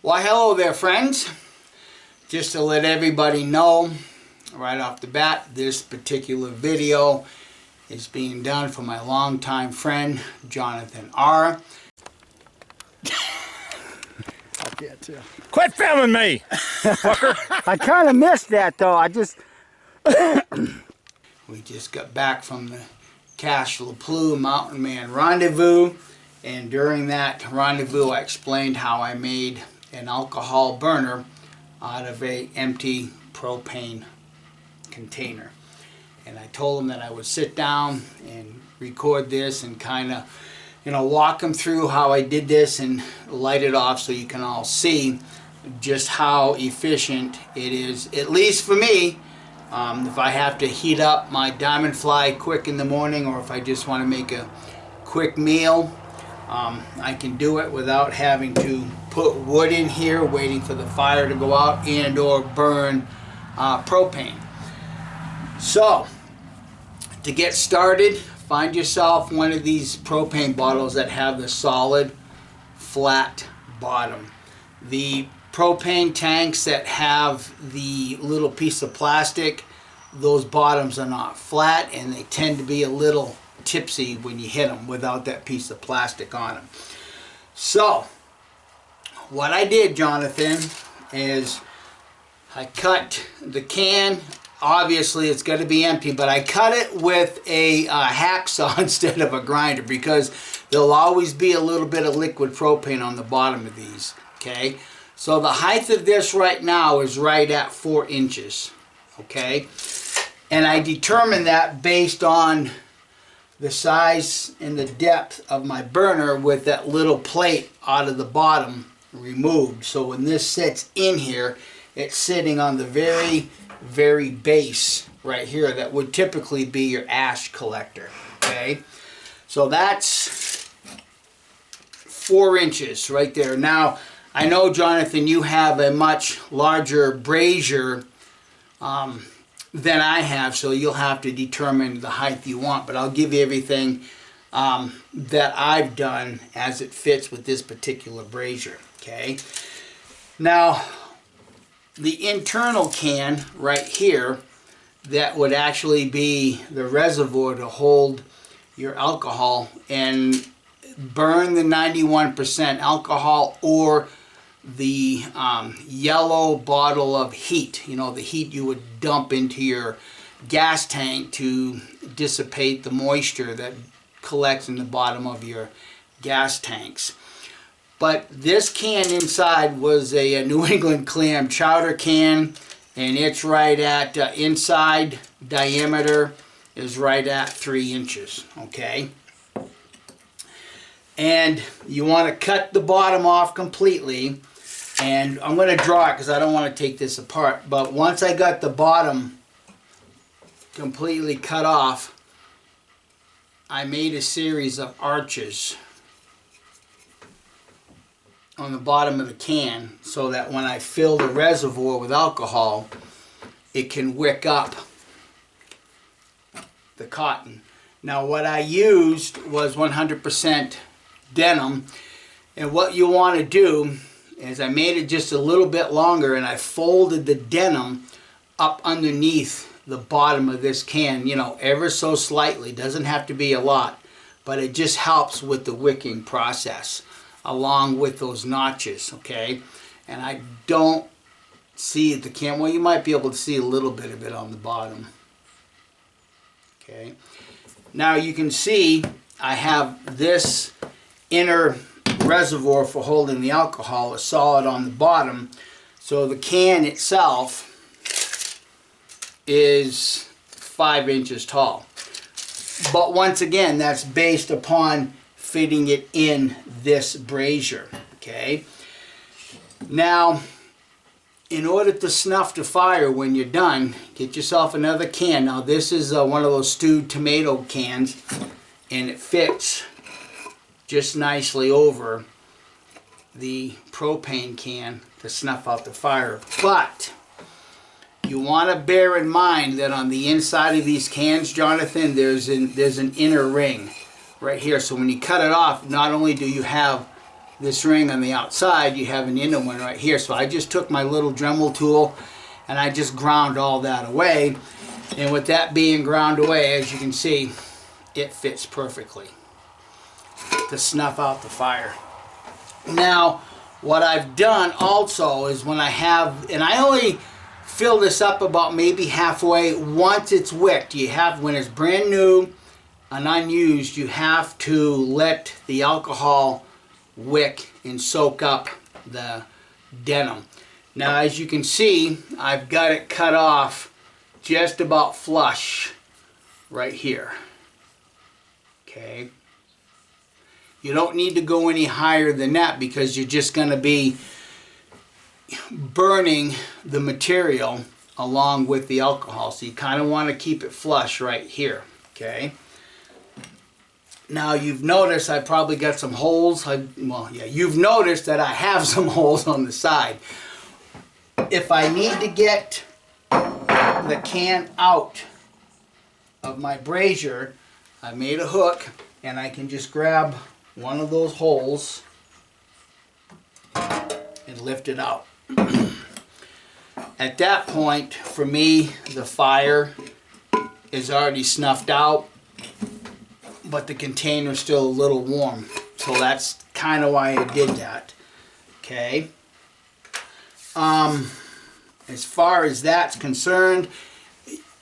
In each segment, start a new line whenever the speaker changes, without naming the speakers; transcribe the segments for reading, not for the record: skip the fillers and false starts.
Why, hello there, friends. Just to let everybody know right off the bat, this particular video is being done for my longtime friend, Jonathan R.
I can't tell.
Quit filming me, fucker!
I kind of missed that though.
We just got back from the Cache La Plew Mountain Man Rendezvous, and during that rendezvous I explained how I made an alcohol burner out of a empty propane container. And I told him that I would sit down and record this and kind of, walk them through how I did this and light it off so you can all see just how efficient it is, at least for me. If I have to heat up my diamond fly quick in the morning, or if I just want to make a quick meal, I can do it without having to put wood in here waiting for the fire to go out and or burn propane. So to get started, find yourself one of these propane bottles that have the solid flat bottom. The propane tanks that have the little piece of plastic, those bottoms are not flat and they tend to be a little tipsy when you hit them without that piece of plastic on them. So what I did, Jonathan, is I cut the can. Obviously it's got to be empty, but I cut it with a hacksaw instead of a grinder because there'll always be a little bit of liquid propane on the bottom of these. Okay, so the height of this right now is right at 4 inches. Okay, and I determined that based on the size and the depth of my burner with that little plate out of the bottom removed. So when this sits in here, it's sitting on the very base right here that would typically be your ash collector. Okay, so that's 4 inches right there. Now I know, Jonathan, you have a much larger brazier than I have, so you'll have to determine the height you want, but I'll give you everything that I've done as it fits with this particular brazier. Okay, now the internal can right here, that would actually be the reservoir to hold your alcohol and burn the 91% alcohol, or the yellow bottle of heat, the heat you would dump into your gas tank to dissipate the moisture that collects in the bottom of your gas tanks. But this can inside was a New England clam chowder can, and it's right at inside diameter is right at 3 inches. Okay, and you want to cut the bottom off completely. And I'm going to draw it because I don't want to take this apart. But once I got the bottom completely cut off, I made a series of arches on the bottom of the can so that when I fill the reservoir with alcohol, it can wick up the cotton. Now what I used was 100% denim, and what you want to do is I made it just a little bit longer and I folded the denim up underneath the bottom of this can, ever so slightly. Doesn't have to be a lot, but it just helps with the wicking process along with those notches. Okay, and I don't see the can, well, you might be able to see a little bit of it on the bottom. Okay, now you can see I have this inner reservoir for holding the alcohol is solid on the bottom, so the can itself is 5 inches tall. But once again, that's based upon fitting it in this brazier. Okay, now in order to snuff the fire when you're done, get yourself another can. Now this is one of those stewed tomato cans, and it fits just nicely over the propane can to snuff out the fire. But you want to bear in mind that on the inside of these cans, Jonathan, there's an inner ring right here. So when you cut it off, not only do you have this ring on the outside, you have an inner one right here. So I just took my little Dremel tool and I just ground all that away. And with that being ground away, as you can see, it fits perfectly to snuff out the fire. Now, what I've done also is when I have, and I only fill this up about maybe halfway once it's wicked. You have, when it's brand new and unused, you have to let the alcohol wick and soak up the denim. Now, as you can see, I've got it cut off just about flush right here. Okay. You don't need to go any higher than that because you're just going to be burning the material along with the alcohol. So you kind of want to keep it flush right here. Okay. Now you've noticed I probably got some holes. You've noticed that I have some holes on the side. If I need to get the can out of my brazier, I made a hook and I can just grab one of those holes and lift it out. At that point, for me, the fire is already snuffed out, but the container is still a little warm. So that's kind of why I did that. Okay. As far as that's concerned,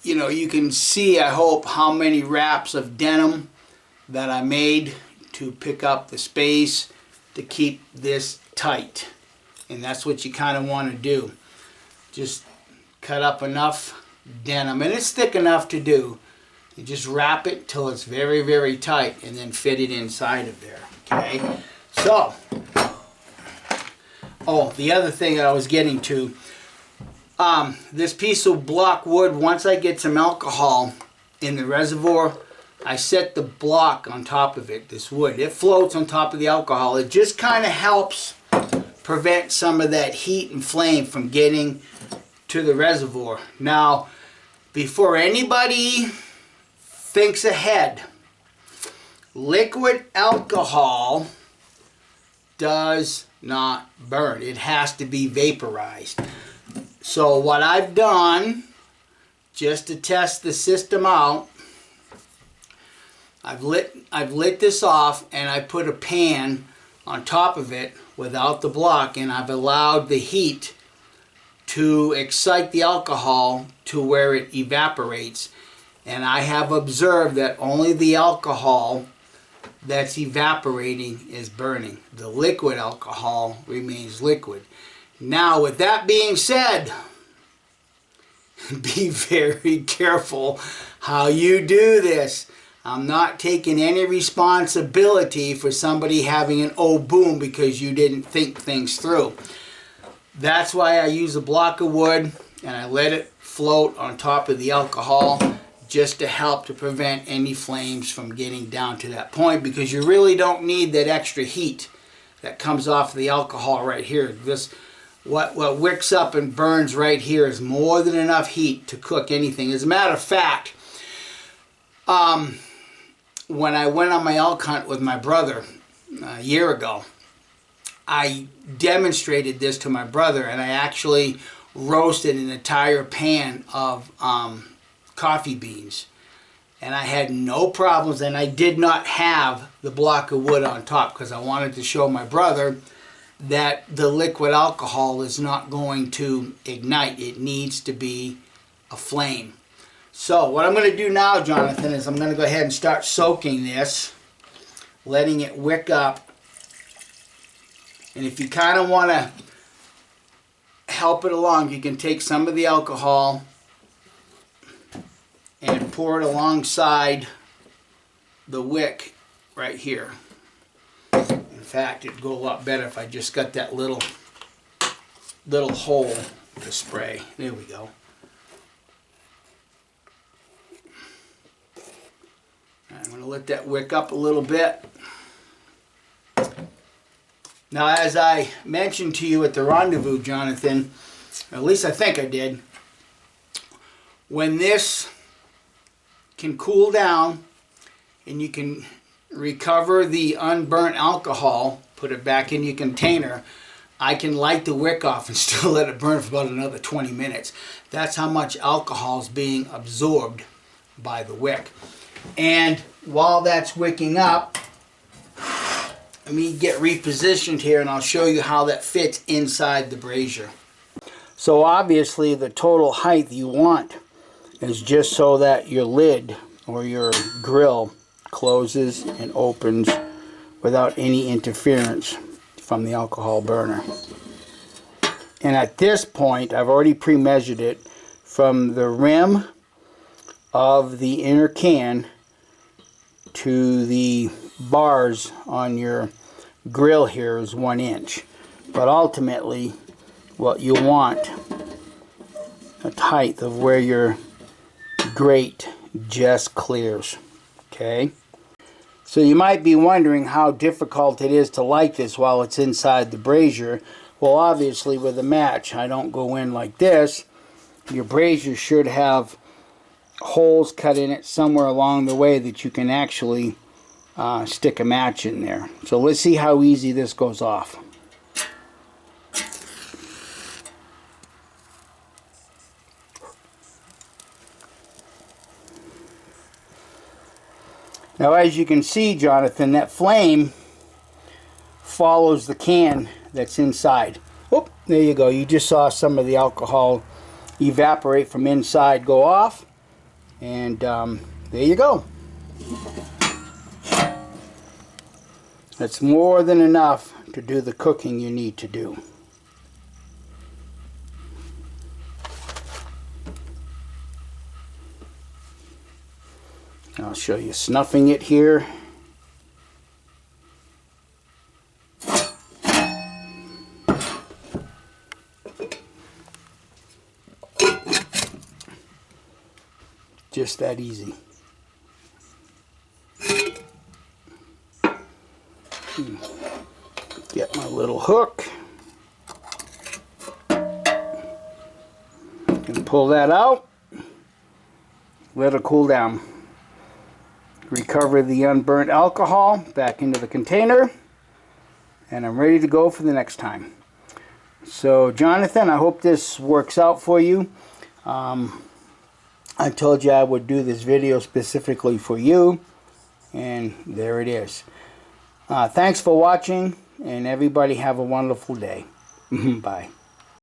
you know, you can see, I hope, how many wraps of denim that I made to pick up the space to keep this tight. And that's what you kind of want to do. Just cut up enough denim, and it's thick enough to do. You just wrap it till it's very, very tight and then fit it inside of there. Okay? So, oh, the other thing that I was getting to, this piece of block wood, once I get some alcohol in the reservoir, I set the block on top of it, this wood. It floats on top of the alcohol. It just kind of helps prevent some of that heat and flame from getting to the reservoir. Now, before anybody thinks ahead, liquid alcohol does not burn. It has to be vaporized. So what I've done, just to test the system out, I've lit this off and I put a pan on top of it without the block, and I've allowed the heat to excite the alcohol to where it evaporates. And I have observed that only the alcohol that's evaporating is burning. The liquid alcohol remains liquid. Now, with that being said, be very careful how you do this. I'm not taking any responsibility for somebody having an oh boom because you didn't think things through. That's why I use a block of wood and I let it float on top of the alcohol just to help to prevent any flames from getting down to that point, because you really don't need that extra heat that comes off of the alcohol right here. This, what wicks up and burns right here is more than enough heat to cook anything. As a matter of fact, when I went on my elk hunt with my brother a year ago, I demonstrated this to my brother, and I actually roasted an entire pan of coffee beans, and I had no problems, and I did not have the block of wood on top because I wanted to show my brother that the liquid alcohol is not going to ignite. It needs to be a flame. So what I'm going to do now, Jonathan, is I'm going to go ahead and start soaking this, letting it wick up. And if you kind of want to help it along, you can take some of the alcohol and pour it alongside the wick right here. In fact, it'd go a lot better if I just got that little hole to spray. There we go. I'm going to let that wick up a little bit. Now, as I mentioned to you at the rendezvous, Jonathan, or at least I think I did, when this can cool down and you can recover the unburnt alcohol put it back in your container, I can light the wick off and still let it burn for about another 20 minutes. That's how much alcohol is being absorbed by the wick. And while that's wicking up, let me get repositioned here and I'll show you how that fits inside the brazier. So obviously the total height you want is just so that your lid or your grill closes and opens without any interference from the alcohol burner. And at this point, I've already pre-measured it from the rim of the inner can to the bars on your grill here is 1 inch. But ultimately, what you want, the height of where your grate just clears. Okay? So you might be wondering how difficult it is to light this while it's inside the brazier. Well, obviously with a match, I don't go in like this. Your brazier should have holes cut in it somewhere along the way that you can actually stick a match in there. So let's see how easy this goes off. Now as you can see, Jonathan, that flame follows the can that's inside. Oh, there you go. You just saw some of the alcohol evaporate from inside, go off, and there you go. That's more than enough to do the cooking you need to do. I'll show you snuffing it here. Just that easy. Get my little hook. And pull that out. Let it cool down. Recover the unburnt alcohol back into the container, and I'm ready to go for the next time. So Jonathan, I hope this works out for you. I told you I would do this video specifically for you, and there it is. Thanks for watching, and everybody have a wonderful day. Bye.